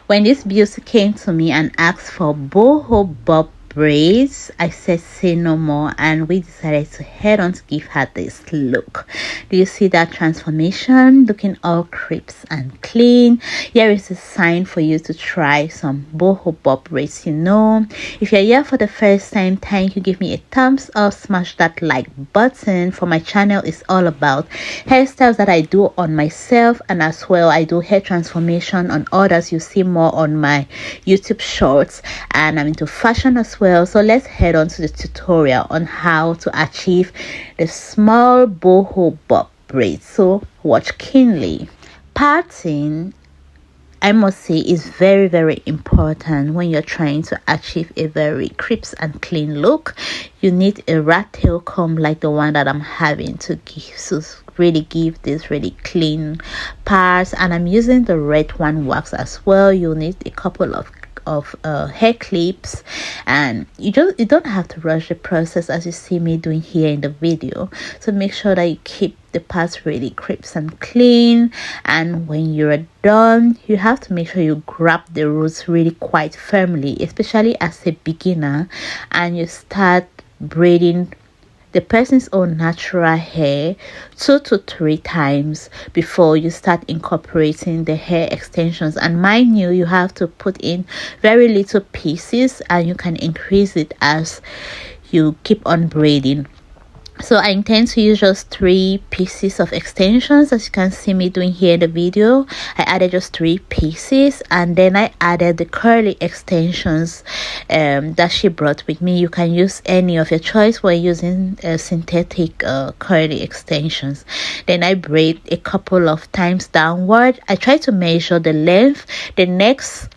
When this beauty came to me and asked for Boho Bob braids, I said say no more, and we decided to head on to give her this look. Do you see that transformation? Looking all crisp and clean. Here is a sign for you to try some Boho Bob braids. If you're here for the first time, thank you. Give me a thumbs up, smash that like button. For my channel is all about hairstyles that I do on myself, and as well I do hair transformation on others. You see more on my YouTube shorts, and I'm into fashion as well. So let's head on to the tutorial on how to achieve the small Boho Bob braids. So watch keenly. Parting, I must say, is very, very important when you're trying to achieve a very crisp and clean look. You need a rat tail comb like the one that I'm having to really give this really clean parts, and I'm using the red one wax as well. You'll need a couple of hair clips, and you don't have to rush the process as you see me doing here in the video. So make sure that you keep the parts really crisp and clean, and when you're done, you have to make sure you grab the roots really quite firmly, especially as a beginner, and you start braiding the person's own natural hair 2 to 3 times before you start incorporating the hair extensions. And mind you have to put in very little pieces, and you can increase it as you keep on braiding. So I intend to use just 3 pieces of extensions, as you can see me doing here in the video. I added just 3 pieces, and then I added the curly extensions that she brought with me. You can use any of your choice when using synthetic curly extensions. Then I braid a couple of times downward. I try to measure the length. The next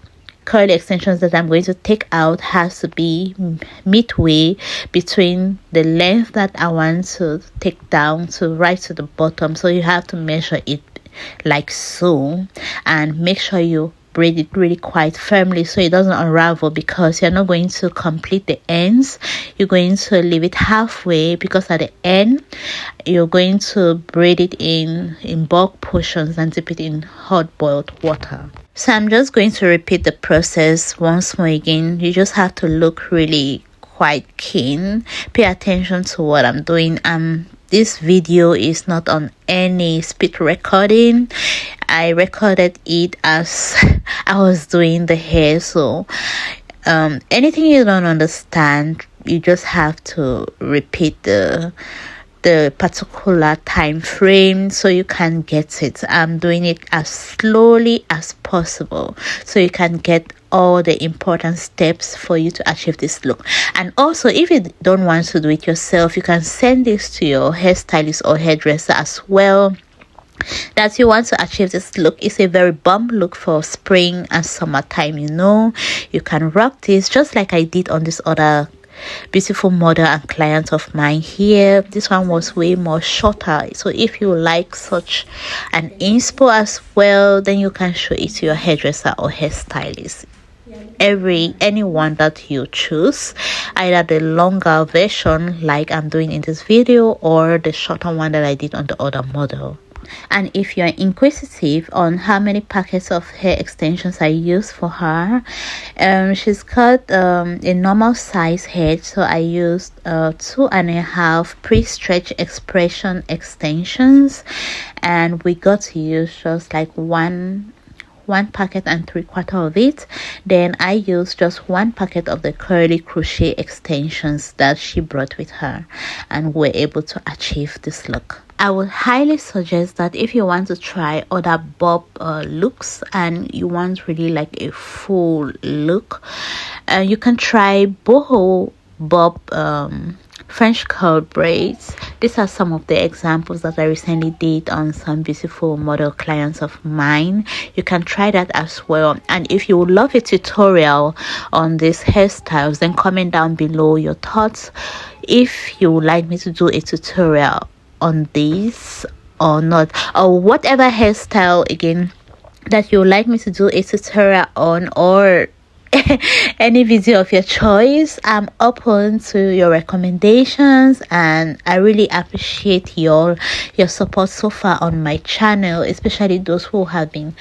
curly extensions that I'm going to take out has to be midway between the length that I want to take down to right to the bottom. So you have to measure it like so, and make sure you braid it really quite firmly so it doesn't unravel, because you're not going to complete the ends. You're going to leave it halfway, because at the end you're going to braid it in bulk portions and dip it in hot boiled water. So I'm just going to repeat the process once more again. You just have to look really quite keen. Pay attention to what I'm doing. This video is not on any speed recording. I recorded it as I was doing the hair. So anything you don't understand, you just have to repeat the particular time frame so you can get it. I'm doing it as slowly as possible so you can get all the important steps for you to achieve this look. And also, if you don't want to do it yourself, you can send this to your hairstylist or hairdresser as well, that you want to achieve this look. It's a very bomb look for spring and summertime. You can rock this just like I did on this other beautiful model and client of mine here. This one was way more shorter, so if you like such an inspo as well, then you can show it to your hairdresser or hairstylist. Anyone that you choose, either the longer version like I'm doing in this video, or the shorter one that I did on the other model. And if you're inquisitive on how many packets of hair extensions I use for her, she's got a normal size head, so I used 2.5 pre-stretch expression extensions, and we got to use just like one packet and 3/4 of it. Then I used just 1 packet of the curly crochet extensions that she brought with her, and we're able to achieve this look. I would highly suggest that if you want to try other bob looks and you want really like a full look, you can try Boho Bob French curl braids. These are some of the examples that I recently did on some beautiful model clients of mine. You can try that as well. And if you would love a tutorial on these hairstyles, then comment down below your thoughts if you would like me to do a tutorial on these or not, or whatever hairstyle again that you would like me to do a tutorial on, or any video of your choice. I'm open to your recommendations, and I really appreciate your support so far on my channel, especially those who have been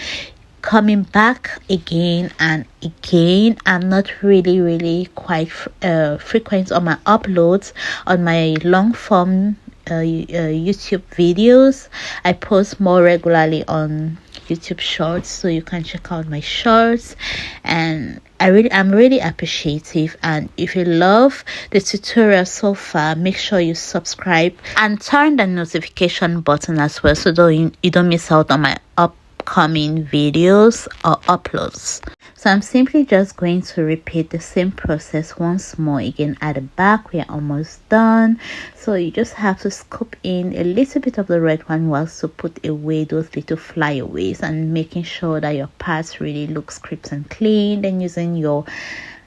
coming back again and again. I'm not really quite frequent on my uploads on my long form YouTube videos. I post more regularly on YouTube shorts, so you can check out my shorts. And I'm really appreciative, and if you love the tutorial so far, make sure you subscribe and turn the notification button as well, so you don't miss out on my upcoming videos or uploads. So I'm simply just going to repeat the same process once more again at the back. We are almost done. So you just have to scoop in a little bit of the red one wax to put away those little flyaways, and making sure that your parts really looks crisp and clean. Then using your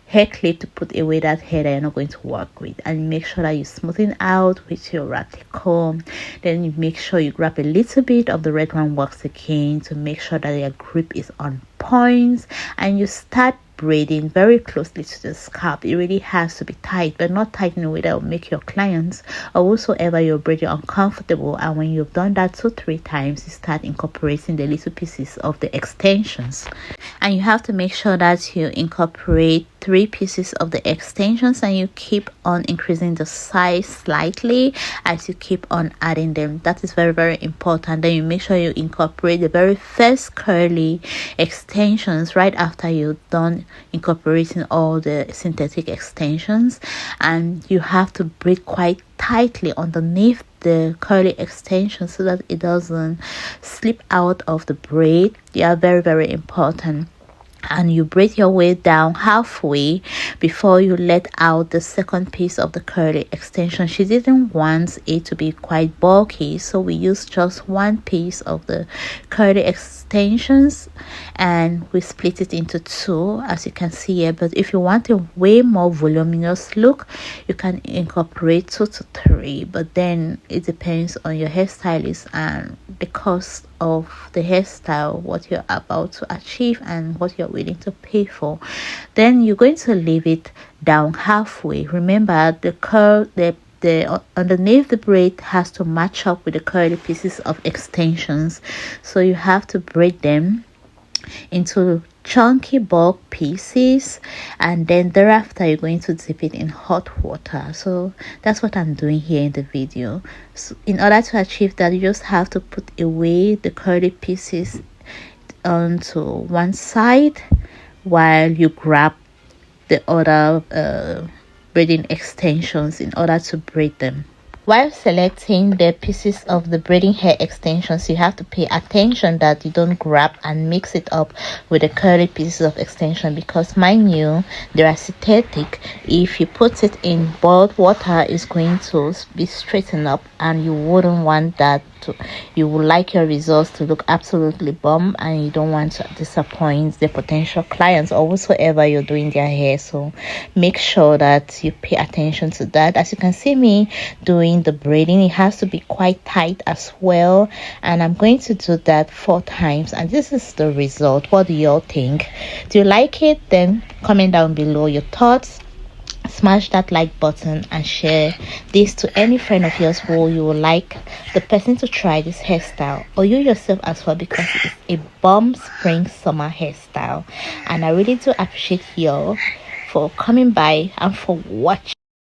hair clip to put away that hair that you're not going to work with, and make sure that you smoothing out with your ratty comb. Then you make sure you grab a little bit of the red one wax again to make sure that your grip is on point, and you start braiding very closely to the scalp. It really has to be tight, but not tight in a way that will make your clients or whosoever you're braiding uncomfortable. And when you've done that 2-3 times, you start incorporating the little pieces of the extensions, and you have to make sure that you incorporate 3 pieces of the extensions, and you keep on increasing the size slightly as you keep on adding them. That is very important. Then you make sure you incorporate the very first curly extensions right after you're done incorporating all the synthetic extensions, and you have to braid quite tightly underneath the curly extension so that it doesn't slip out of the braid. They are very important. And you braid your way down halfway before you let out the second piece of the curly extension. She didn't want it to be quite bulky, so we used just one piece of the curly extensions, and we split it into 2 as you can see here. But if you want a way more voluminous look, you can incorporate 2 to 3, but then it depends on your hairstylist and the cost of the hairstyle, what you're about to achieve and what you're willing to pay for. Then you're going to leave it down halfway. Remember, the underneath the braid has to match up with the curly pieces of extensions, so you have to braid them into chunky bulk pieces, and then thereafter you're going to dip it in hot water. So that's what I'm doing here in the video. So in order to achieve that, you just have to put away the curly pieces onto one side while you grab the other braiding extensions in order to braid them. While selecting the pieces of the braiding hair extensions, you have to pay attention that you don't grab and mix it up with the curly pieces of extension, because mind you, they are synthetic. If you put it in boiled water, it's going to be straightened up, and you wouldn't want that. You would like your results to look absolutely bomb, and you don't want to disappoint the potential clients or whatsoever you're doing their hair. So make sure that you pay attention to that. As you can see me doing the braiding, it has to be quite tight as well, and I'm going to do that 4 times, and this is the result. What do you all think? Do you like it? Then comment down below your thoughts. Smash that like button and share this to any friend of yours who you would like the person to try this hairstyle, or you yourself as well, because it's a bomb spring summer hairstyle. And I really do appreciate you all for coming by and for watching.